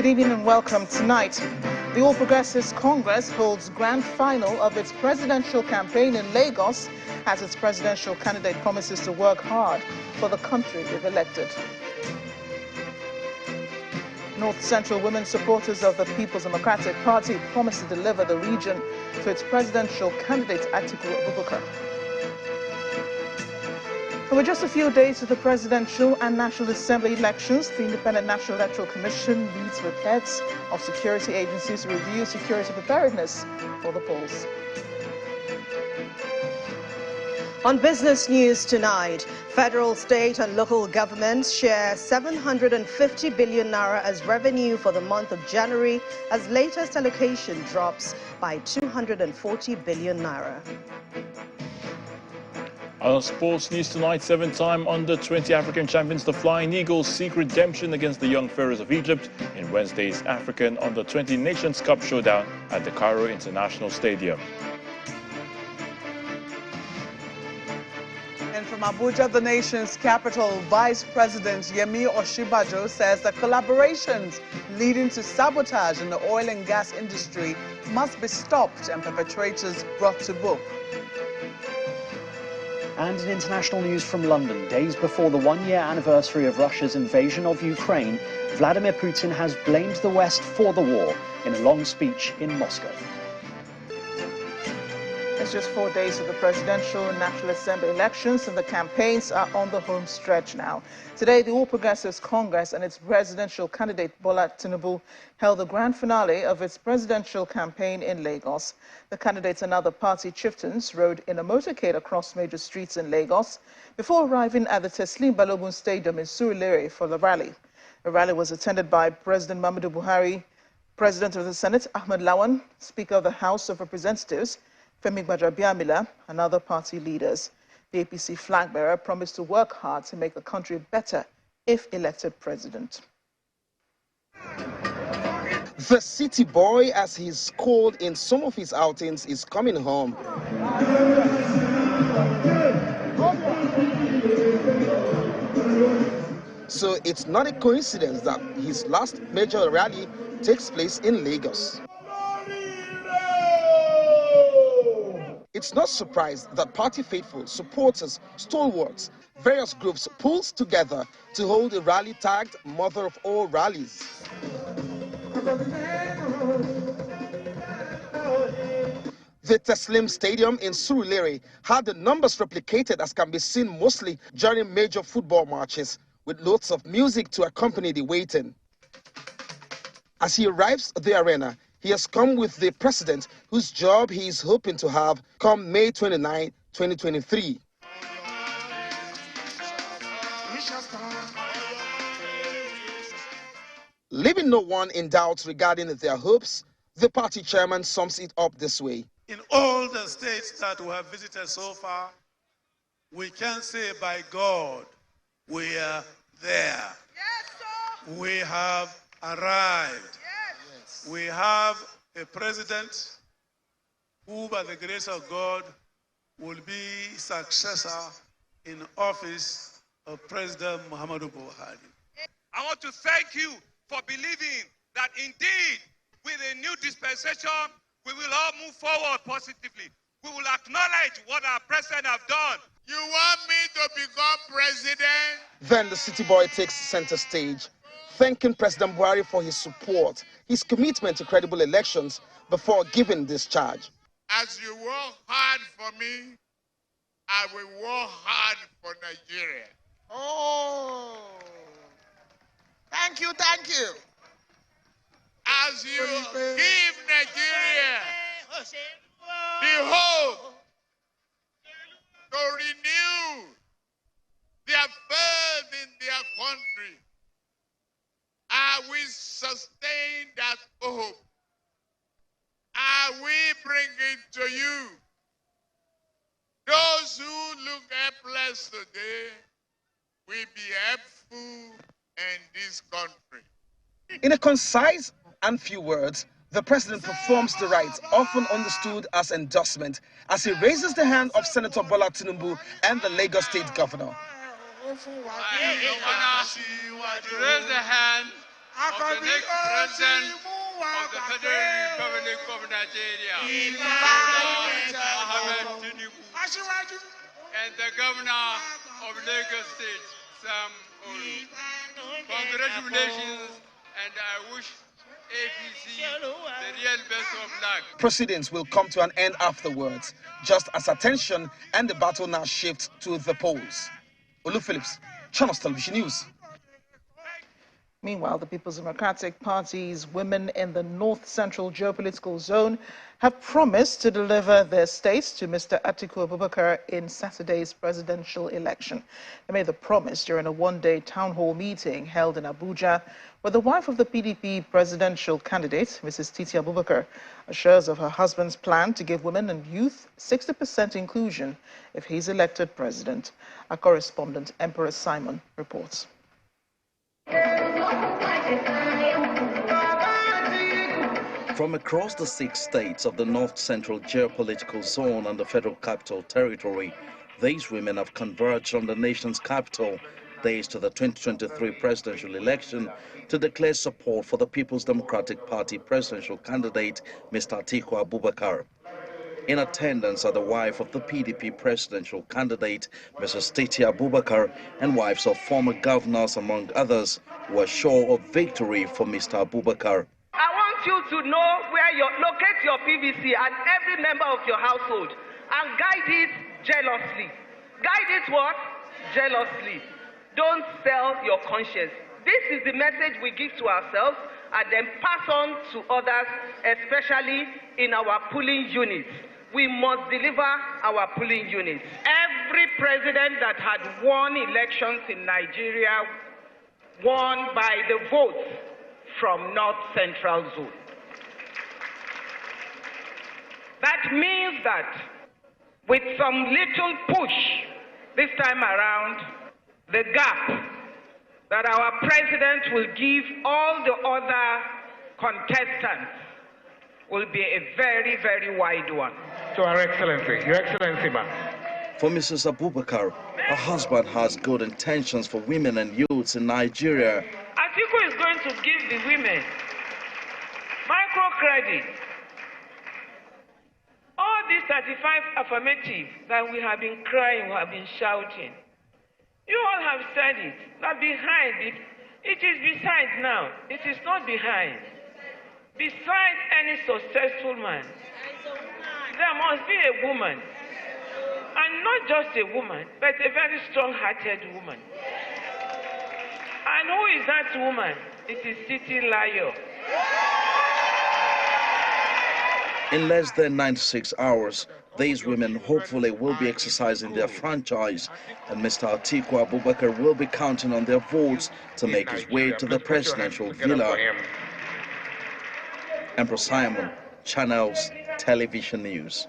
Good evening and welcome. Tonight, the All Progressives Congress holds grand final of its presidential campaign in Lagos as its presidential candidate promises to work hard for the country if elected. North Central women supporters of the People's Democratic Party promise to deliver the region to its presidential candidate Atiku Abubakar. With just a few days to the presidential and National Assembly elections, the Independent National Electoral Commission meets with heads of security agencies to review security preparedness for the polls. On business news tonight, federal, state and local governments share 750 billion naira as revenue for the month of January as latest allocation drops by 240 billion naira. On sports news tonight, seven-time under-20 African champions, the Flying Eagles, seek redemption against the Young Pharaohs of Egypt in Wednesday's African under-20 Nations Cup showdown at the Cairo International Stadium. And from Abuja, the nation's capital, Vice President Yemi Osinbajo says that collaborations leading to sabotage in the oil and gas industry must be stopped and perpetrators brought to book. And in international news from London, days before the one-year anniversary of Russia's invasion of Ukraine, Vladimir Putin has blamed the West for the war in a long speech in Moscow. It's just 4 days of the presidential and National Assembly elections, and the campaigns are on the home stretch now. Today, the All Progressives Congress and its presidential candidate Bola Tinubu held the grand finale of its presidential campaign in Lagos. The candidates and other party chieftains rode in a motorcade across major streets in Lagos before arriving at the Teslim Balogun Stadium in Surulere for the rally. The rally was attended by President Muhammadu Buhari, President of the Senate Ahmed Lawan, Speaker of the House of Representatives Femi Gbajabiamila, and other party leaders. The APC flag bearer promised to work hard to make the country better if elected president. The city boy, as he's called in some of his outings, is coming home. So it's not a coincidence that his last major rally takes place in Lagos. It's not surprised that party faithful, supporters, stalwarts, various groups pulled together to hold a rally tagged Mother of All Rallies. The Teslim Stadium in Surulere had the numbers replicated as can be seen mostly during major football matches, with loads of music to accompany the waiting. As he arrives at the arena, he has come with the president whose job he is hoping to have come May 29, 2023. Leaving no one in doubt regarding their hopes, the party chairman sums it up this way. In all the states that we have visited so far, we can say by God, we are there. Yes, we have arrived. We have a president who, by the grace of God, will be successor in office of President Muhammadu Buhari. I want to thank you for believing that indeed, with a new dispensation, we will all move forward positively. We will acknowledge what our president have done. You want me to become president? Then the city boy takes center stage, thanking President Buhari for his support, his commitment to credible elections before giving this charge. As you work hard for me, I will work hard for Nigeria. Oh, thank you, thank you. As you give Nigeria the hope to renew their faith in their country, I will sustain that hope. I will bring it to you. Those who look helpless today will be helpful in this country. In a concise and few words, the president performs the rites often understood as endorsement as he raises the hand of Senator Bola Tinubu and the Lagos State Governor. Raise the hand of the next president of the Federal Republic of Nigeria, Mohammed Tinubu, and the governor of Lagos State, Sam Olu. Congratulations, and I wish APC the real best of luck. Proceedings will come to an end afterwards, just as attention and the battle now shift to the polls. Olu Phillips, Channels Television News. Meanwhile, the People's Democratic Party's women in the North Central geopolitical zone have promised to deliver their states to Mr. Atiku Abubakar in Saturday's presidential election. They made the promise during a one-day town hall meeting held in Abuja, where the wife of the PDP presidential candidate, Mrs. Titi Abubakar, assures of her husband's plan to give women and youth 60% inclusion if he's elected president. Our correspondent, Emperor Simon, reports. From across the 6 states of the North Central geopolitical zone and the Federal Capital Territory, these women have converged on the nation's capital days to the 2023 presidential election to declare support for the People's Democratic Party presidential candidate, Mr. Atiku Abubakar. In attendance are the wife of the PDP presidential candidate, Mrs. Titi Abubakar, and wives of former governors, among others, who are sure of victory for Mr. Abubakar. I want you to know where you locate your PVC and every member of your household and guide it jealously. Guide it what? Jealously. Don't sell your conscience. This is the message we give to ourselves and then pass on to others, especially in our polling units. We must deliver our polling units. Every president that had won elections in Nigeria won by the votes from North Central Zone. That means that with some little push this time around, the gap that our president will give all the other contestants will be a very, very wide one. To Her Excellency, Your Excellency, ma'am. For Mrs. Abubakar, her husband has good intentions for women and youths in Nigeria. Atiku is going to give the women microcredit. All these 35 affirmatives that we have been crying, we have been shouting. You all have said it, that behind it, it is beside now. It is not behind. Beside any successful man, there must be a woman. And not just a woman, but a very strong-hearted woman. And who is that woman? It is Titi Layo. In less than 96 hours, these women hopefully will be exercising their franchise, and Mr. Atiku Abubakar will be counting on their votes to make his way to the presidential villa. Emperor Simon, Channels Television News.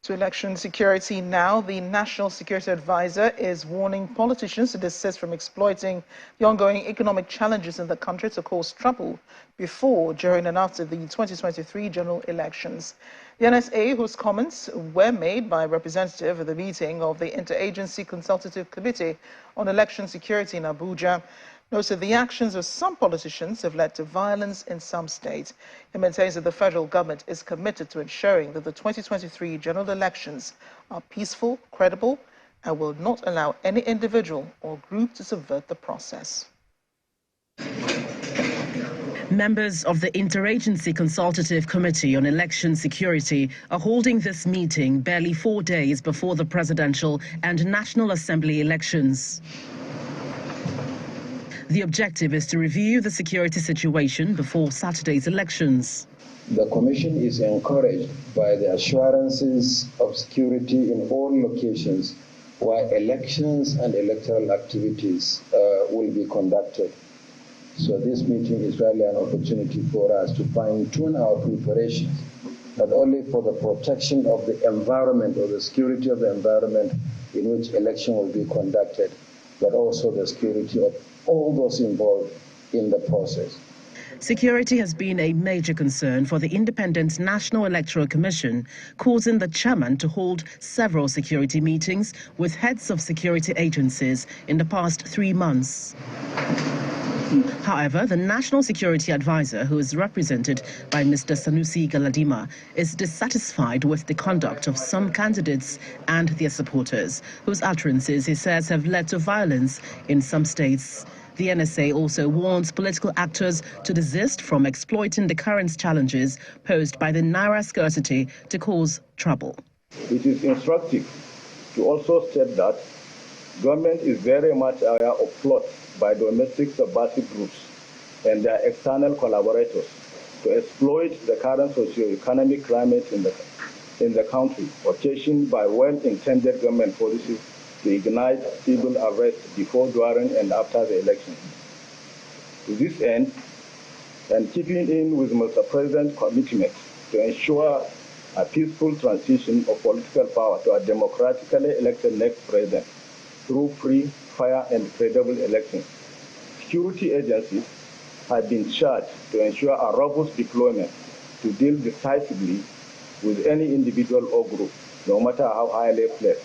To election security now, the National Security Advisor is warning politicians to desist from exploiting the ongoing economic challenges in the country to cause trouble before, during and after the 2023 general elections. The NSA, whose comments were made by a representative at the meeting of the Interagency Consultative Committee on Election Security in Abuja, noted the actions of some politicians have led to violence in some states. He maintains that the federal government is committed to ensuring that the 2023 general elections are peaceful, credible, and will not allow any individual or group to subvert the process. Members of the Interagency Consultative Committee on Election Security are holding this meeting barely 4 days before the presidential and National Assembly elections. The objective is to review the security situation before Saturday's elections. The Commission is encouraged by the assurances of security in all locations where elections and electoral activities will be conducted. So this meeting is really an opportunity for us to fine-tune our preparations, not only for the protection of the environment or the security of the environment in which election will be conducted, but also the security of all those involved in the process. Security has been a major concern for the Independent National Electoral Commission, causing the chairman to hold several security meetings with heads of security agencies in the past 3 months. However, the National Security Advisor, who is represented by Mr. Sanusi Galadima, is dissatisfied with the conduct of some candidates and their supporters, whose utterances, he says, have led to violence in some states. The NSA also warns political actors to desist from exploiting the current challenges posed by the Naira scarcity to cause trouble. It is instructive to also state that government is very much aware of plots by domestic subversive groups and their external collaborators to exploit the current socio-economic climate in the country, occasioned by well-intended government policies to ignite civil unrest before, during, and after the election. To this end, and keeping in with Mr. President's commitment to ensure a peaceful transition of political power to a democratically elected next president through free, fair, and credible elections, security agencies have been charged to ensure a robust deployment to deal decisively with any individual or group, no matter how highly placed.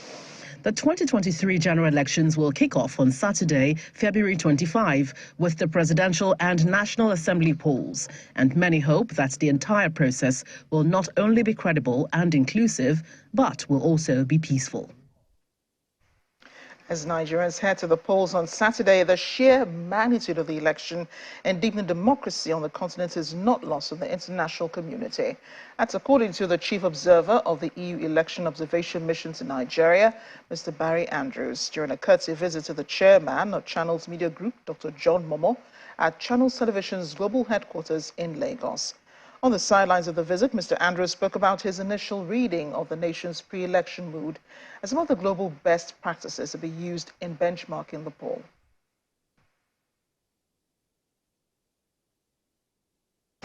The 2023 general elections will kick off on Saturday, February 25, with the presidential and National Assembly polls. And many hope that the entire process will not only be credible and inclusive, but will also be peaceful. As Nigerians head to the polls on Saturday, the sheer magnitude of the election and deepening democracy on the continent is not lost on the international community. That's according to the chief observer of the EU Election Observation Mission to Nigeria, Mr. Barry Andrews, during a courtesy visit to the chairman of Channels Media Group, Dr. John Momo, at Channels Television's global headquarters in Lagos. On the sidelines of the visit, Mr. Andrews spoke about his initial reading of the nation's pre-election mood as some of the global best practices to be used in benchmarking the poll.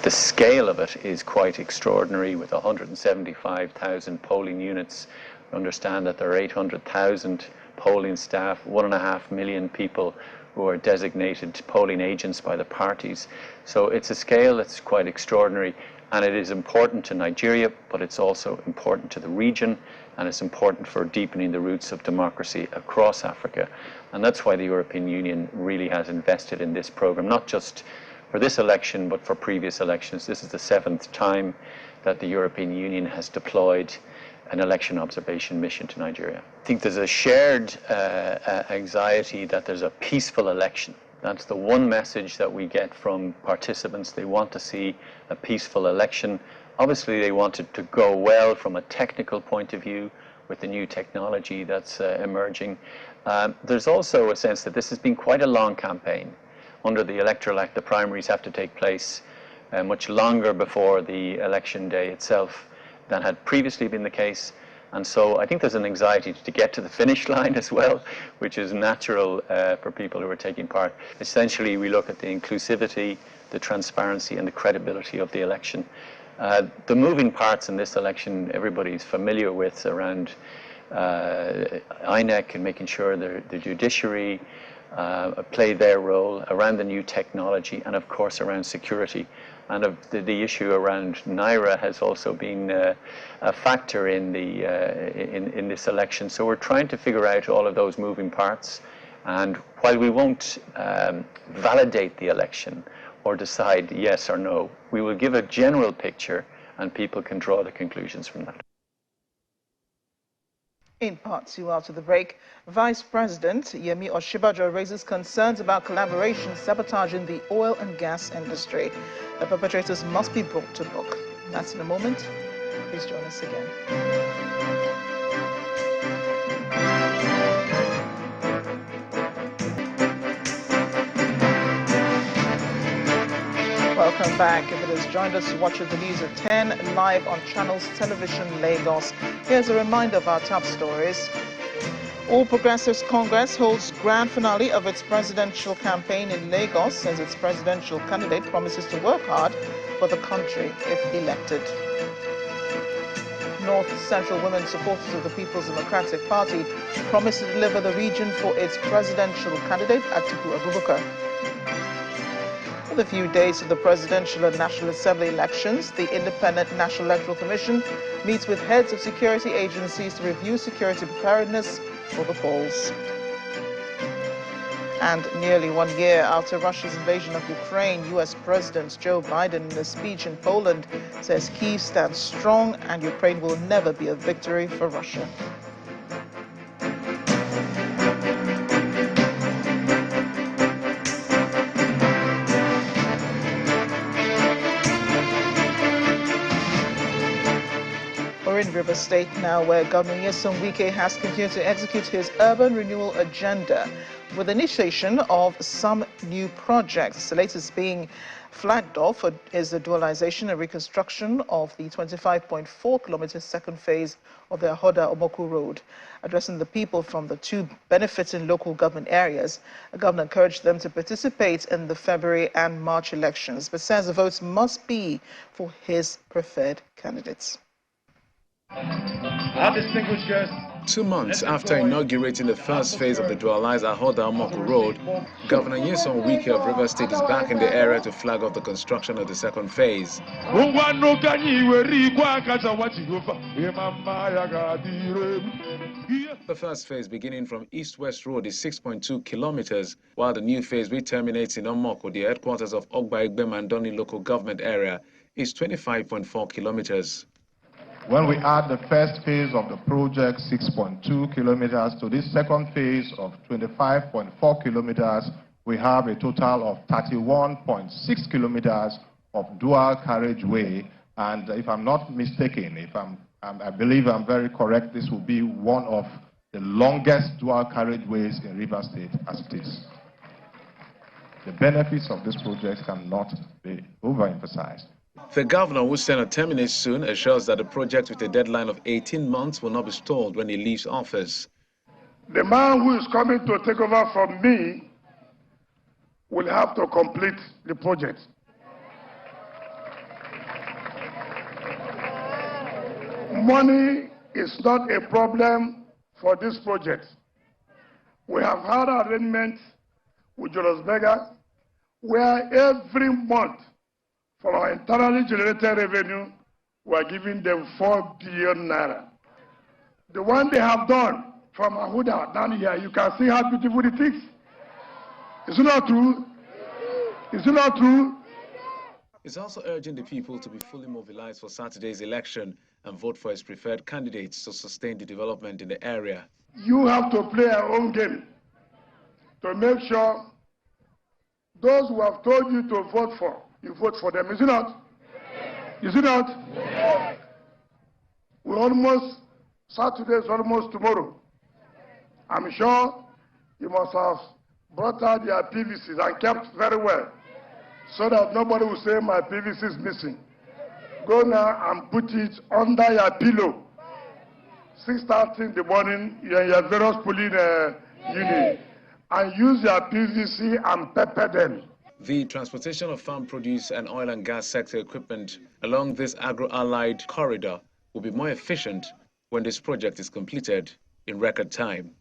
The scale of it is quite extraordinary, with 175,000 polling units. We understand that there are 800,000 polling staff, 1.5 million people who are designated polling agents by the parties. So it's a scale that's quite extraordinary, and it is important to Nigeria, but it's also important to the region, and it's important for deepening the roots of democracy across Africa. And that's why the European Union really has invested in this program, not just for this election, but for previous elections. This is the 7th time that the European Union has deployed an election observation mission to Nigeria. I think there's a shared anxiety that there's a peaceful election. That's the one message that we get from participants. They want to see a peaceful election. Obviously, they want it to go well from a technical point of view with the new technology that's emerging. There's also a sense that this has been quite a long campaign. Under the Electoral Act, the primaries have to take place much longer before the election day itself than had previously been the case. And so I think there's an anxiety to get to the finish line as well, which is natural for people who are taking part. Essentially, we look at the inclusivity, the transparency, and the credibility of the election. The moving parts in this election, everybody's familiar with, around INEC and making sure the judiciary play their role, around the new technology, and of course around security. And the issue around Naira has also been a factor in this election. So we're trying to figure out all of those moving parts. And while we won't validate the election or decide yes or no, we will give a general picture, and people can draw the conclusions from that. In part two, after the break, Vice President Yemi Osinbajo raises concerns about collaboration sabotaging the oil and gas industry. The perpetrators must be brought to book. That's in a moment. Please join us again. Welcome back. If it has joined us, watching the news at 10 live on Channels Television Lagos. Here's a reminder of our top stories. All Progressives Congress holds grand finale of its presidential campaign in Lagos as its presidential candidate promises to work hard for the country if elected. North Central Women supporters of the People's Democratic Party promise to deliver the region for its presidential candidate, Ikechukwu Ezenwa. With a few days to the presidential and National Assembly elections, the Independent National Electoral Commission meets with heads of security agencies to review security preparedness for the polls. And nearly 1 year after Russia's invasion of Ukraine, U.S. President Joe Biden, in a speech in Poland, says Kyiv stands strong and Ukraine will never be a victory for Russia. We're in River State now, where Governor Nyesom Wike has continued to execute his urban renewal agenda with the initiation of some new projects. The latest being flagged off is the dualisation and reconstruction of the 25.4-kilometre second phase of the Ahoda-Omoku Road. Addressing the people from the two benefiting local government areas, the governor encouraged them to participate in the February and March elections, but says the votes must be for his preferred candidates. Our distinguished guests. 2 months after inaugurating the first phase of the dualized Ahoda-Omoku Road, Governor Nyesom Wike of River State is back in the area to flag off the construction of the second phase. The first phase, beginning from east-west road, is 6.2 kilometers, while the new phase, which terminates in Omoku, the headquarters of Ogba Igbe Mandoni local government area, is 25.4 kilometers. When we add the first phase of the project, 6.2 kilometers, to this second phase of 25.4 kilometers, we have a total of 31.6 kilometers of dual carriageway. And if I'm not mistaken, I believe I'm very correct, this will be one of the longest dual carriageways in River State as it is. The benefits of this project cannot be overemphasized. The governor, whose tenure terminates soon, assures that the project with a deadline of 18 months will not be stalled when he leaves office. The man who is coming to take over from me will have to complete the project. Money is not a problem for this project. We have had arrangements with Julius Berger where every month from our internally generated revenue, we are giving them 4 billion naira. The one they have done from Ahoda down here, you can see how beautiful it is. Is it not true? Is it not true? It's also urging the people to be fully mobilized for Saturday's election and vote for his preferred candidates to sustain the development in the area. You have to play your own game to make sure those who have told you to vote for, you vote for them. Is it not? Is it not? Saturday is almost tomorrow. I'm sure you must have brought out your PVCs and kept very well, so that nobody will say my PVC is missing. Go now and put it under your pillow. 6:30 in the morning, you're in your various polling unit, and use your PVC and pepper them. The transportation of farm produce and oil and gas sector equipment along this agro-allied corridor will be more efficient when this project is completed in record time.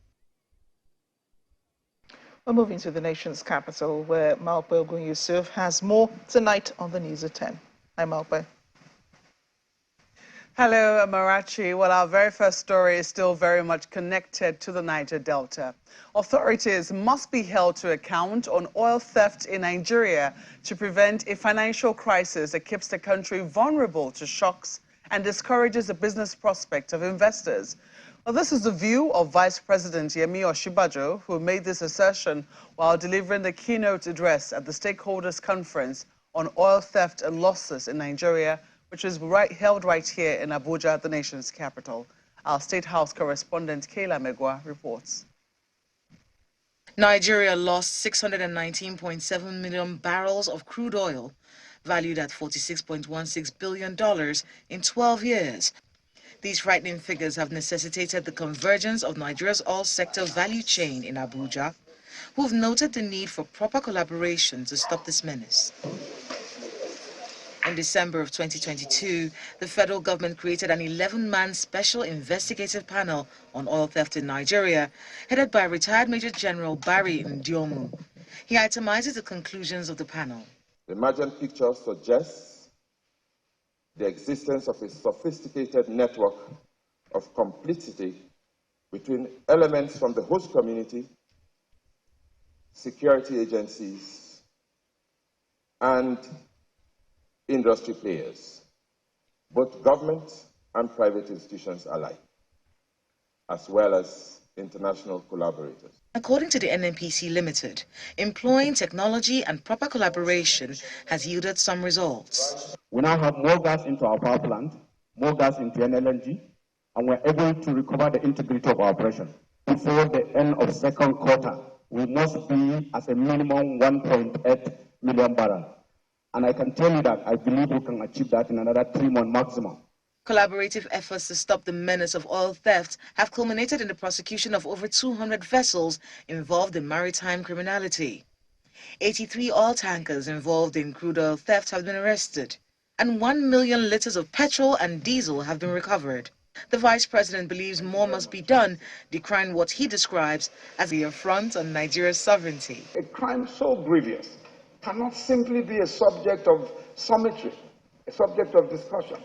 We're moving to the nation's capital, where Malpe Ogun Yusuf has more tonight on the news at 10. Hi, Malpe. Hello, Marachi. Well, our very first story is still very much connected to the Niger Delta. Authorities must be held to account on oil theft in Nigeria to prevent a financial crisis that keeps the country vulnerable to shocks and discourages the business prospect of investors. Well, this is the view of Vice President Yemi Osinbajo, who made this assertion while delivering the keynote address at the Stakeholders Conference on Oil Theft and Losses in Nigeria, which is held right here in Abuja, the nation's capital. Our State House correspondent Kayla Megwa reports. Nigeria lost 619.7 million barrels of crude oil, valued at $46.16 billion in 12 years. These frightening figures have necessitated the convergence of Nigeria's oil sector value chain in Abuja, who have noted the need for proper collaboration to stop this menace. In December of 2022, the federal government created an 11-man special investigative panel on oil theft in Nigeria, headed by retired Major General Barry Ndiomu. He itemizes the conclusions of the panel. The emergent picture suggests the existence of a sophisticated network of complicity between elements from the host community, security agencies, and industry players, both government and private institutions alike, as well as international collaborators. According to the NNPC Limited, employing technology and proper collaboration has yielded some results. We now have more gas into our power plant, more gas into NLNG, and we're able to recover the integrity of our operation. Before the end of second quarter, we must be at a minimum 1.8 million barrels. And I can tell you that I believe we can achieve that in another 3 months maximum. Collaborative efforts to stop the menace of oil theft have culminated in the prosecution of over 200 vessels involved in maritime criminality. 83 oil tankers involved in crude oil theft have been arrested, and 1 million liters of petrol and diesel have been recovered. The Vice President believes more must be done, decrying what he describes as the affront on Nigeria's sovereignty. A crime so grievous cannot simply be a subject of summitry, a subject of discussion.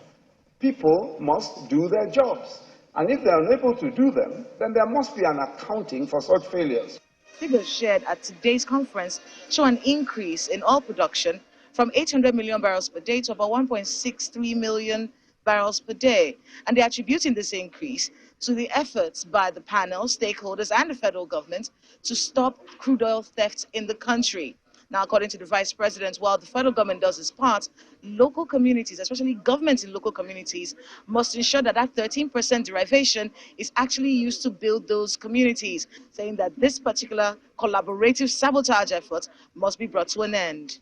People must do their jobs, and if they are unable to do them, then there must be an accounting for such failures. Figures shared at today's conference show an increase in oil production from 800 million barrels per day to about 1.63 million barrels per day, and they're attributing this increase to the efforts by the panel, stakeholders, and the federal government to stop crude oil theft in the country. Now, according to the Vice President, while the federal government does its part, local communities, especially governments in local communities, must ensure that that 13% derivation is actually used to build those communities, saying that this particular collaborative sabotage effort must be brought to an end.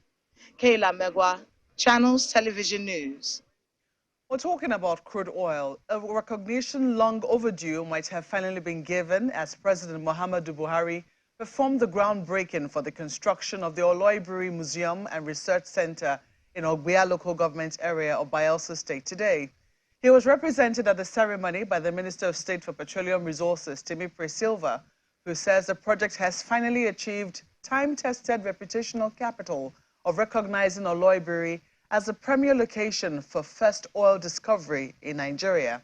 Kayla Megwa, Channels Television News. We're talking about crude oil. A recognition long overdue might have finally been given as President Muhammadu Buhari performed the groundbreaking for the construction of the Loibiri Museum and Research Center in Ogbia local government area of Bayelsa State today. He was represented at the ceremony by the Minister of State for Petroleum Resources, Timipre Silva, who says the project has finally achieved time-tested reputational capital of recognizing Loibiri as the premier location for first oil discovery in Nigeria.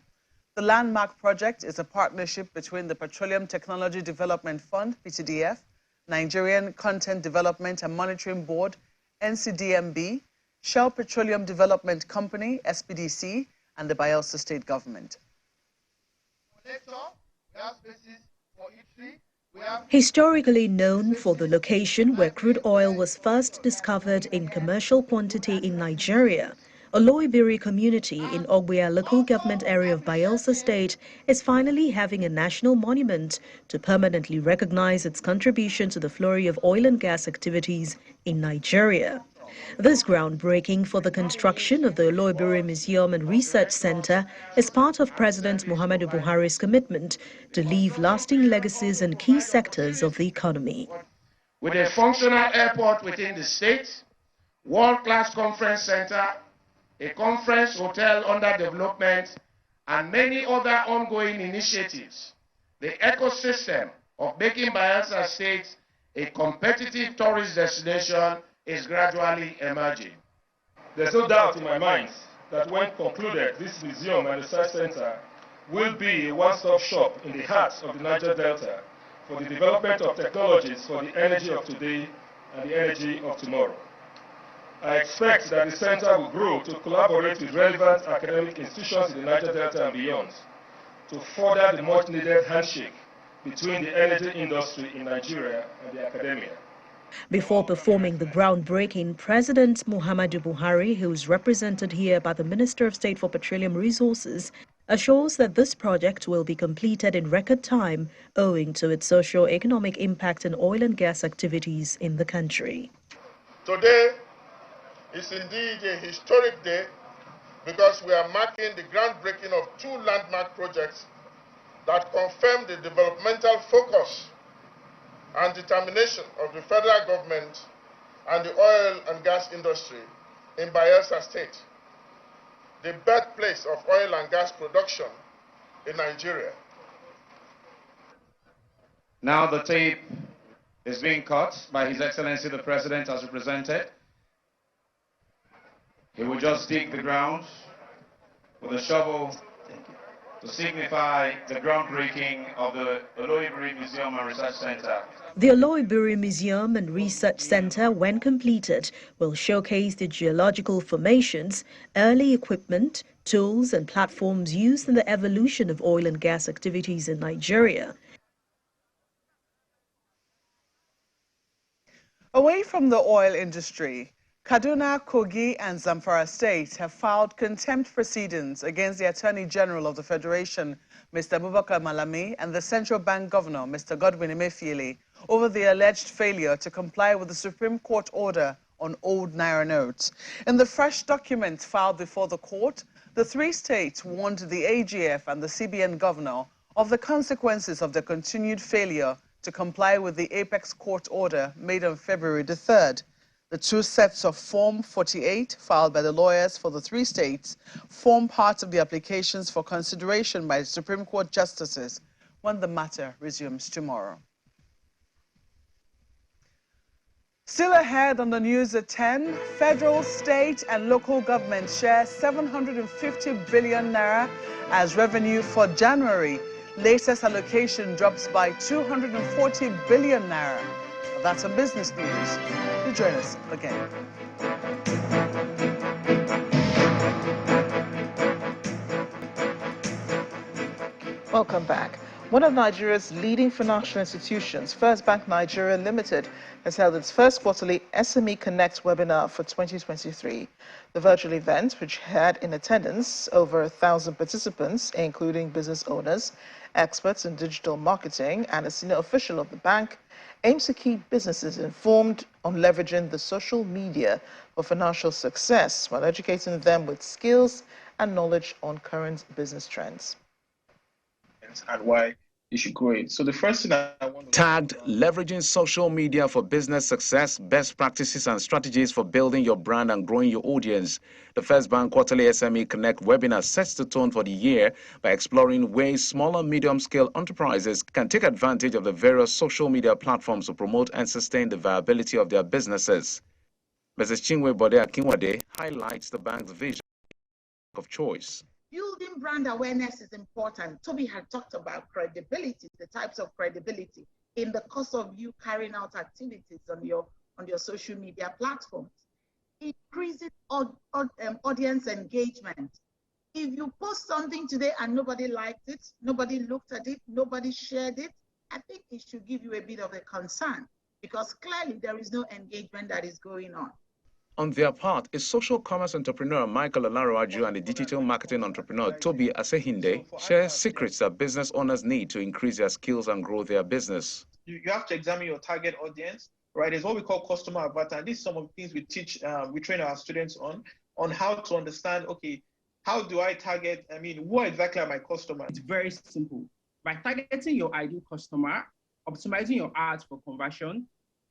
The landmark project is a partnership between the Petroleum Technology Development Fund, PTDF, Nigerian Content Development and Monitoring Board, NCDMB, Shell Petroleum Development Company, SPDC, and the Bayelsa State Government. Historically known for the location where crude oil was first discovered in commercial quantity in Nigeria, a Loibiri community in Ogbia local government area of Bayelsa State is finally having a national monument to permanently recognize its contribution to the flurry of oil and gas activities in Nigeria. This groundbreaking for the construction of the Loibiri Museum and Research Center is part of President Muhammadu Buhari's commitment to leave lasting legacies in key sectors of the economy. With a functional airport within the state, world-class conference center, a conference hotel under development, and many other ongoing initiatives, the ecosystem of making Bayelsa State a competitive tourist destination is gradually emerging. There's no doubt in my mind that when concluded, this museum and research center will be a one-stop shop in the heart of the Niger Delta for the development of technologies for the energy of today and the energy of tomorrow. I expect that the center will grow to collaborate with relevant academic institutions in the Niger Delta and beyond to further the much-needed handshake between the energy industry in Nigeria and the academia. Before performing the groundbreaking, President Muhammadu Buhari, who is represented here by the Minister of State for Petroleum Resources, assures that this project will be completed in record time owing to its socio-economic impact on oil and gas activities in the country. Today is indeed a historic day because we are marking the groundbreaking of two landmark projects that confirm the developmental focus and determination of the federal government and the oil and gas industry in Bayelsa State, the birthplace of oil and gas production in Nigeria. Now the tape is being cut by His Excellency the President as represented. He will just dig the ground with a shovel to signify the groundbreaking of the Loibiri Museum and Research Center. The Loibiri Museum and Research Center, when completed, will showcase the geological formations, early equipment, tools and platforms used in the evolution of oil and gas activities in Nigeria. Away from the oil industry, Kaduna, Kogi and Zamfara states have filed contempt proceedings against the Attorney General of the Federation, Mr. Abubakar Malami, and the Central Bank Governor, Mr. Godwin Emefiele, over the alleged failure to comply with the Supreme Court order on old Naira notes. In the fresh document filed before the court, the three states warned the AGF and the CBN Governor of the consequences of their continued failure to comply with the Apex Court order made on February the 3rd. The two sets of Form 48, filed by the lawyers for the three states, form part of the applications for consideration by the Supreme Court justices when the matter resumes tomorrow. Still ahead on the news at 10, federal, state and local governments share 750 billion naira as revenue for January. Latest allocation drops by 240 billion naira. That's on business news. Do join us again. Welcome back. One of Nigeria's leading financial institutions, First Bank Nigeria Limited, has held its first quarterly SME Connect webinar for 2023. The virtual event, which had in attendance over 1,000 participants, including business owners, experts in digital marketing, and a senior official of the bank, aims to keep businesses informed on leveraging the social media for financial success while educating them with skills and knowledge on current business trends. And why you should grow it. So the first thing I want to... Tagged Leveraging Social Media for Business Success, Best Practices and Strategies for Building Your Brand and Growing Your Audience. The First Bank Quarterly SME Connect webinar sets the tone for the year by exploring ways small and medium-scale enterprises can take advantage of the various social media platforms to promote and sustain the viability of their businesses. Mrs. Chinwe Bode Akinwade highlights the bank's vision of choice. Building brand awareness is important. Toby had talked about credibility, the types of credibility in the course of you carrying out activities on your social media platforms. Increasing audience engagement. If you post something today and nobody liked it, nobody looked at it, nobody shared it, I think it should give you a bit of a concern because clearly there is no engagement that is going on. On their part, a social commerce entrepreneur, Michael Olaroaju, and a digital marketing entrepreneur, Toby Asehinde, share secrets that business owners need to increase their skills and grow their business. You have to examine your target audience, right? There's what we call customer avatar. These are some of the things we teach, we train our students on how to understand, okay, how do I target, who exactly are my customers? It's very simple. By targeting your ideal customer, optimizing your ads for conversion,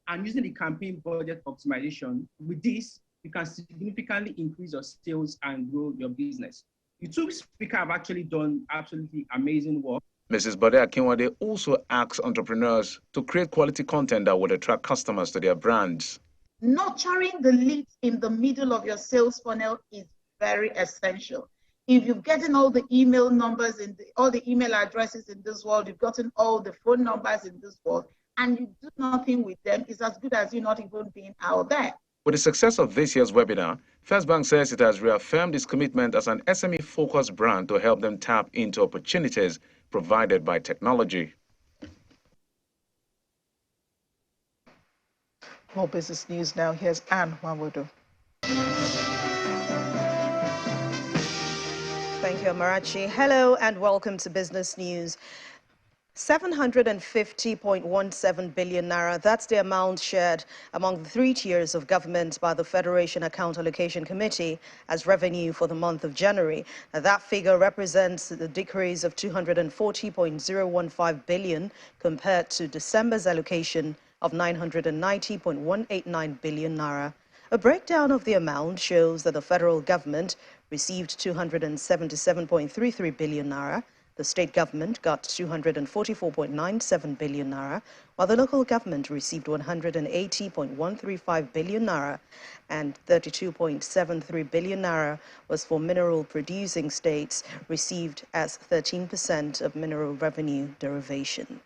and using the campaign budget optimization, with this, you can significantly increase your sales and grow your business. The two speakers have actually done absolutely amazing work. Mrs. Bode Akinwade also asks entrepreneurs to create quality content that would attract customers to their brands. Nurturing the leads in the middle of your sales funnel is very essential. If you've gotten all the email numbers and all the email addresses in this world, you've gotten all the phone numbers in this world, and you do nothing with them, it's as good as you not even being out there. With the success of this year's webinar, First Bank says it has reaffirmed its commitment as an SME-focused brand to help them tap into opportunities provided by technology. More business news now. Here's Anne Wawodo. Thank you, Amarachi. Hello and welcome to Business News. 750.17 billion naira, that's the amount shared among the three tiers of government by the Federation Account Allocation Committee as revenue for the month of January. Now, that figure represents the decrease of 240.015 billion compared to December's allocation of 990.189 billion naira. A breakdown of the amount shows that the federal government received 277.33 billion naira, The state government got 244.97 billion naira, while the local government received 180.135 billion naira, and 32.73 billion naira was for mineral-producing states, received as 13% of mineral revenue derivation.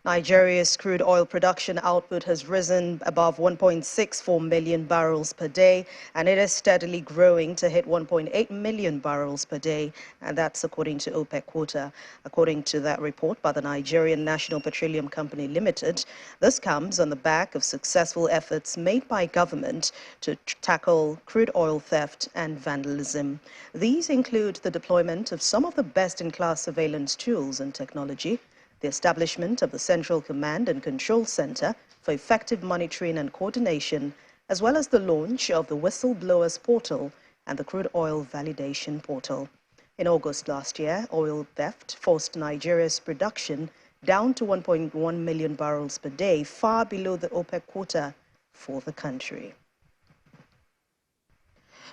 Nigeria's crude oil production output has risen above 1.64 million barrels per day, and it is steadily growing to hit 1.8 million barrels per day, and that's according to OPEC quota. According to that report by the Nigerian National Petroleum Company Limited, this comes on the back of successful efforts made by government to tackle crude oil theft and vandalism. These include the deployment of some of the best-in-class surveillance tools and technology, the establishment of the Central Command and Control Center for effective monitoring and coordination, as well as the launch of the Whistleblowers Portal and the Crude Oil Validation Portal. In August last year, oil theft forced Nigeria's production down to 1.1 million barrels per day, far below the OPEC quota for the country.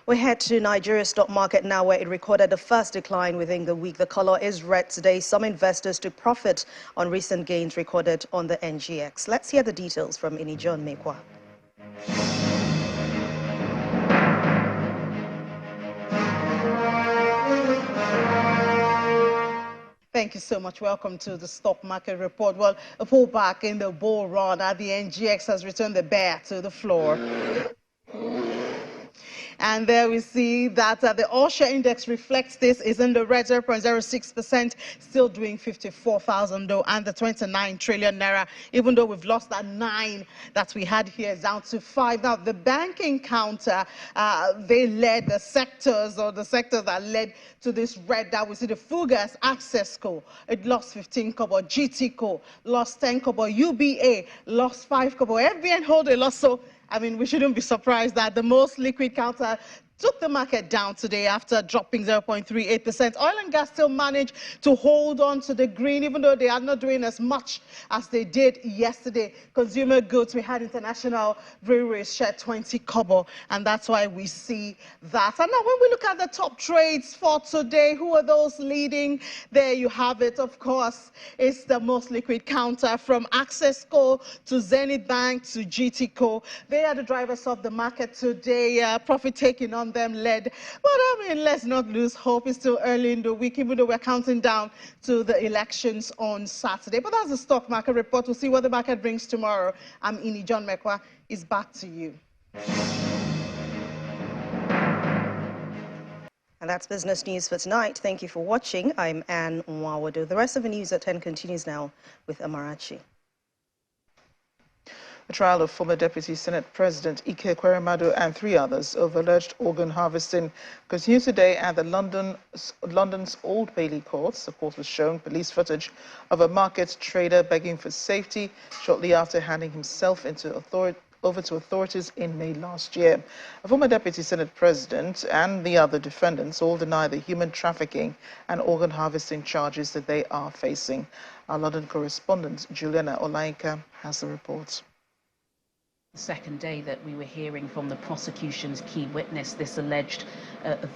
We head to Nigeria's stock market now, where it recorded the first decline within the week. The color is red today. Some investors took profit on recent gains recorded on the NGX. Let's hear the details from Inijon Mekwa. Thank you so much. Welcome to the stock market report. Well, a pullback in the bull run. The NGX has returned the bear to the floor. And there we see that the all-share index reflects this, is in the red, 0.06%, still doing 54,000 though, and the 29 trillion naira, even though we've lost that 9 that we had here, is down to 5. Now, the banking counter, they led the sectors, or the sectors that led to this red that we see. The Fugas, Access Co, it lost 15 kobo, GT Co lost 10 kobo, UBA lost 5 kobo, FBN Holder lost. So I mean, we shouldn't be surprised that the most liquid counter took the market down today after dropping 0.38%. Oil and gas still managed to hold on to the green, even though they are not doing as much as they did yesterday. Consumer goods, we had International Railways share 20 kobo, and that's why we see that. And now when we look at the top trades for today, who are those leading? There you have it. Of course, it's the most liquid counter, from Access Co to Zenith Bank to GT Co. They are the drivers of the market today. Profit taking on them led. But I mean, let's not lose hope. It's still early in the week, even though we're counting down to the elections on Saturday. But that's the stock market report. We'll see what the market brings tomorrow. I'm Inijon Mekwa. It's back to you. And that's business news for tonight. Thank you for watching. I'm Anne Nwawado. The rest of the news at 10 continues now with Amarachi. The trial of former Deputy Senate President Ikechukwu Ezenwa and 3 others over alleged organ harvesting continues today at the London's Old Bailey courts. The court was showing police footage of a market trader begging for safety shortly after handing himself over to authorities in May last year. A former Deputy Senate President and the other defendants all deny the human trafficking and organ harvesting charges that they are facing. Our London correspondent Juliana Olainka has the report. The second day that we were hearing from the prosecution's key witness, this alleged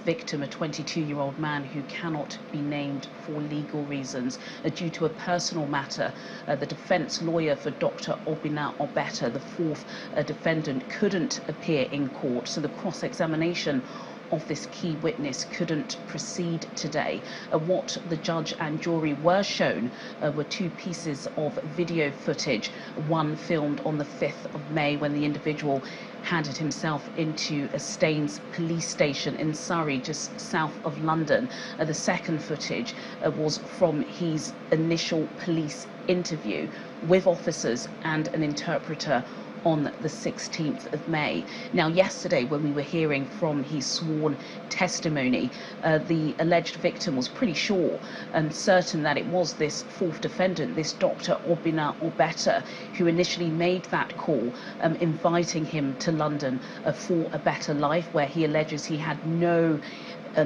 victim, a 22-year-old man who cannot be named for legal reasons due to a personal matter. The defense lawyer for Dr. Obinna Obeta, the 4th defendant, couldn't appear in court, so the cross-examination of this key witness couldn't proceed today. What the judge and jury were shown were 2 pieces of video footage, one filmed on the 5th of May when the individual handed himself into a Staines police station in Surrey, just south of London. The second footage was from his initial police interview with officers and an interpreter on the 16th of May. Now, yesterday, when we were hearing from his sworn testimony, the alleged victim was pretty sure and certain that it was this 4th defendant, this Dr. Obinna Obeta, who initially made that call, inviting him to London for a better life, where he alleges he had no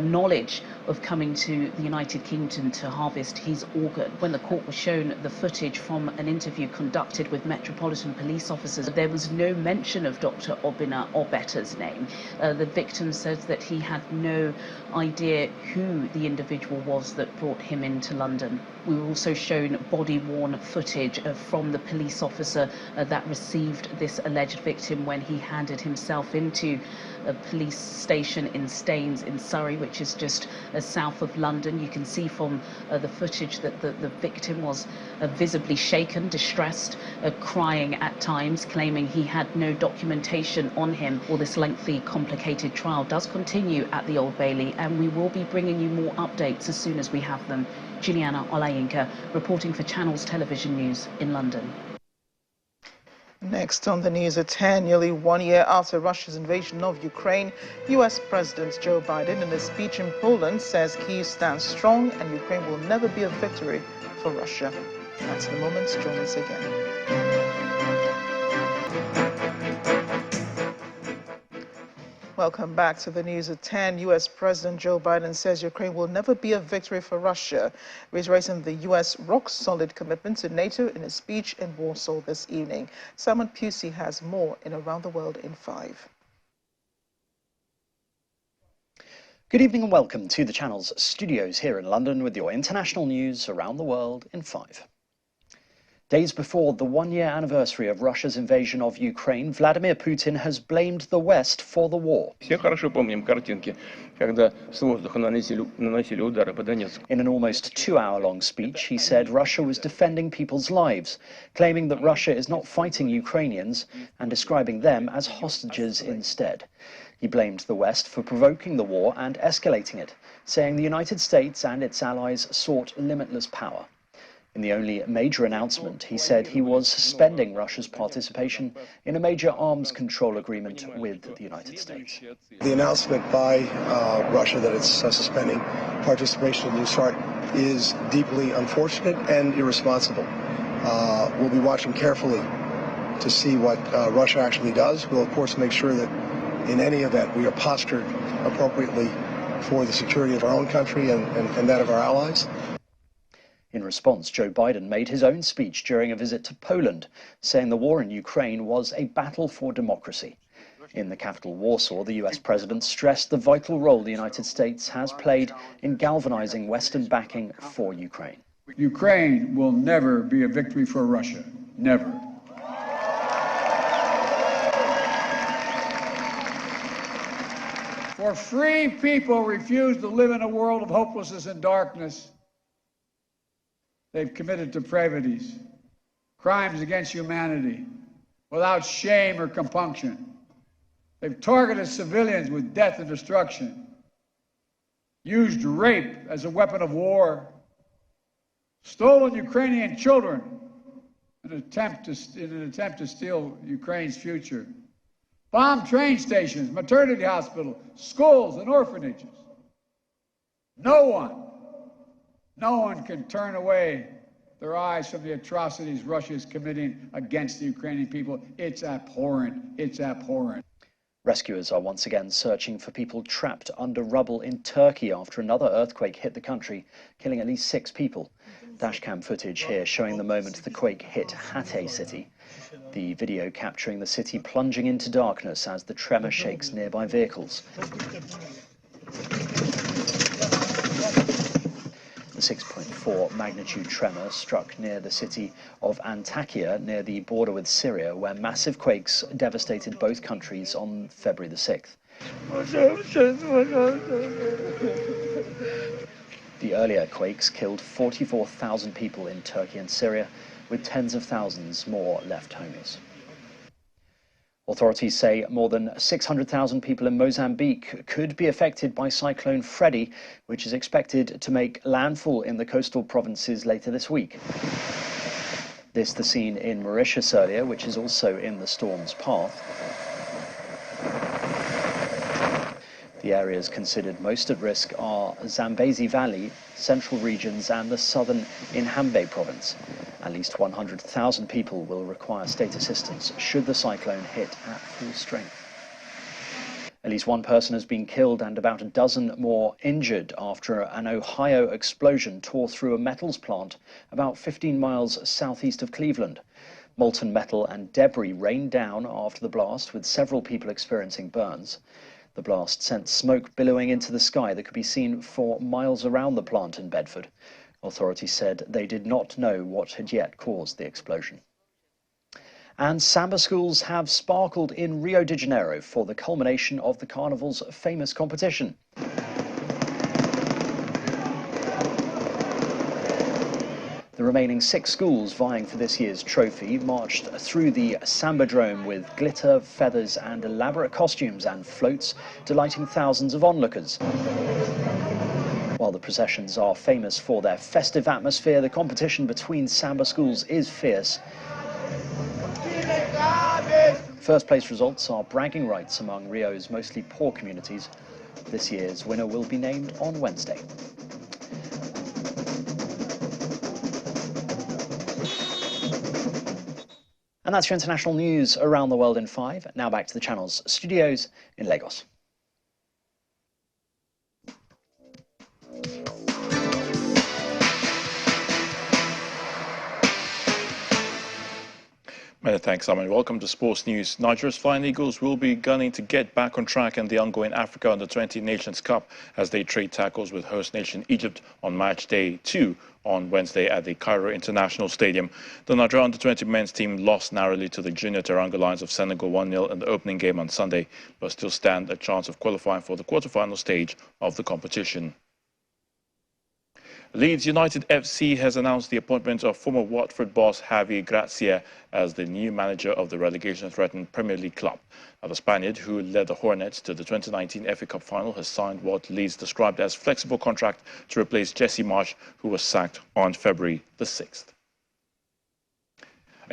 knowledge of coming to the United Kingdom to harvest his organ. When the court was shown the footage from an interview conducted with Metropolitan Police officers, there was no mention of Dr. Obinna Obeta's name. The victim says that he had no idea who the individual was that brought him into London. We were also shown body-worn footage from the police officer that received this alleged victim when he handed himself into a police station in Staines in Surrey, which is just south of London. You can see from the footage that the victim was visibly shaken, distressed, crying at times, claiming he had no documentation on him. Well, this lengthy, complicated trial does continue at the Old Bailey, and we will be bringing you more updates as soon as we have them. Juliana Olayinka reporting for Channels Television News in London. Next on the news at 10, nearly 1 year after Russia's invasion of Ukraine, U.S. President Joe Biden, in a speech in Poland, says Kyiv stands strong and Ukraine will never be a victory for Russia. That's in a moment. Join us again. Welcome back to the news at 10. U.S. President Joe Biden says Ukraine will never be a victory for Russia, reiterating the U.S. rock-solid commitment to NATO in a speech in Warsaw this evening. Simon Pusey has more in Around the World in 5. Good evening and welcome to the Channel's studios here in London with your international news around the world in 5. Days before the one-year anniversary of Russia's invasion of Ukraine, Vladimir Putin has blamed the West for the war. In an almost 2-hour-long speech, he said Russia was defending people's lives, claiming that Russia is not fighting Ukrainians and describing them as hostages instead. He blamed the West for provoking the war and escalating it, saying the United States and its allies sought limitless power. In the only major announcement, he said he was suspending Russia's participation in a major arms control agreement with the United States. The announcement by Russia that it's suspending participation in the START is deeply unfortunate and irresponsible. We'll be watching carefully to see what Russia actually does. We'll, of course, make sure that in any event we are postured appropriately for the security of our own country and that of our allies. In response, Joe Biden made his own speech during a visit to Poland, saying the war in Ukraine was a battle for democracy. In the capital Warsaw, the US president stressed the vital role the United States has played in galvanizing Western backing for Ukraine. Ukraine will never be a victory for Russia. Never. For free people refuse to live in a world of hopelessness and darkness. They've committed depravities, crimes against humanity, without shame or compunction. They've targeted civilians with death and destruction, used rape as a weapon of war, stolen Ukrainian children in an attempt to steal Ukraine's future, bombed train stations, maternity hospitals, schools, and orphanages. No one can turn away their eyes from the atrocities Russia is committing against the Ukrainian people. It's abhorrent. It's abhorrent. Rescuers are once again searching for people trapped under rubble in Turkey after another earthquake hit the country, killing at least 6 people. Dashcam footage here showing the moment the quake hit Hatay city. The video capturing the city plunging into darkness as the tremor shakes nearby vehicles. The 6.4 magnitude tremor struck near the city of Antakya, near the border with Syria, where massive quakes devastated both countries on February the 6th. The earlier quakes killed 44,000 people in Turkey and Syria, with tens of thousands more left homeless. Authorities say more than 600,000 people in Mozambique could be affected by Cyclone Freddy, which is expected to make landfall in the coastal provinces later this week. This the scene in Mauritius earlier, which is also in the storm's path. The areas considered most at risk are Zambezi Valley, central regions and the southern Inhambe province. At least 100,000 people will require state assistance should the cyclone hit at full strength. At least 1 person has been killed and about a dozen more injured after an Ohio explosion tore through a metals plant about 15 miles southeast of Cleveland. Molten metal and debris rained down after the blast, with several people experiencing burns. The blast sent smoke billowing into the sky that could be seen for miles around the plant in Bedford. Authorities said they did not know what had yet caused the explosion. And samba schools have sparkled in Rio de Janeiro for the culmination of the carnival's famous competition. The remaining 6 schools vying for this year's trophy marched through the Sambadrome with glitter, feathers and elaborate costumes and floats, delighting thousands of onlookers. While the processions are famous for their festive atmosphere, the competition between samba schools is fierce. First place results are bragging rights among Rio's mostly poor communities. This year's winner will be named on Wednesday. And that's your international news around the world in 5. Now back to the channel's studios in Lagos. Many thanks, Simon. Welcome to Sports News. Nigeria's Flying Eagles will be gunning to get back on track in the ongoing Africa Under-20 Nations Cup as they trade tackles with host nation Egypt on match day 2 on Wednesday at the Cairo International Stadium. The Nigeria Under-20 men's team lost narrowly to the junior Teranga Lions of Senegal 1-0 in the opening game on Sunday, but still stand a chance of qualifying for the quarter-final stage of the competition. Leeds United FC has announced the appointment of former Watford boss Javi Gracia as the new manager of the relegation-threatened Premier League club. Now, the Spaniard, who led the Hornets to the 2019 FA Cup final, has signed what Leeds described as flexible contract to replace Jesse Marsh, who was sacked on February the 6th.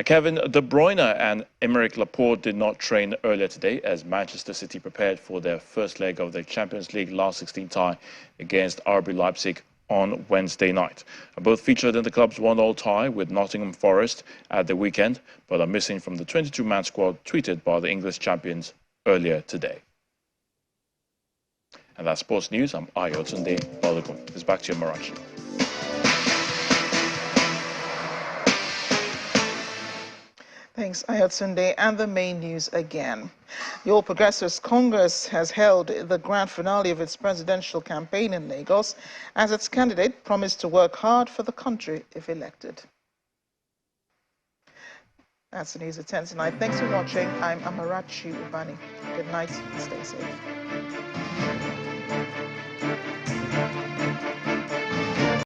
Kevin De Bruyne and Aymeric Laporte did not train earlier today as Manchester City prepared for their first leg of the Champions League last 16 tie against RB Leipzig on Wednesday night. Both featured in the club's 1-1 tie with Nottingham Forest at the weekend, but are missing from the 22-man squad tweeted by the English champions earlier today. And that's Sports News. I'm Ayotunde Balogun. It's back to you, Marachi. Thanks, Ayotunde. And the main news again. The All Progressives Congress has held the grand finale of its presidential campaign in Lagos as its candidate promised to work hard for the country if elected. That's the news at 10 tonight. Thanks for watching. I'm Amarachi Ubani. Good night and stay safe.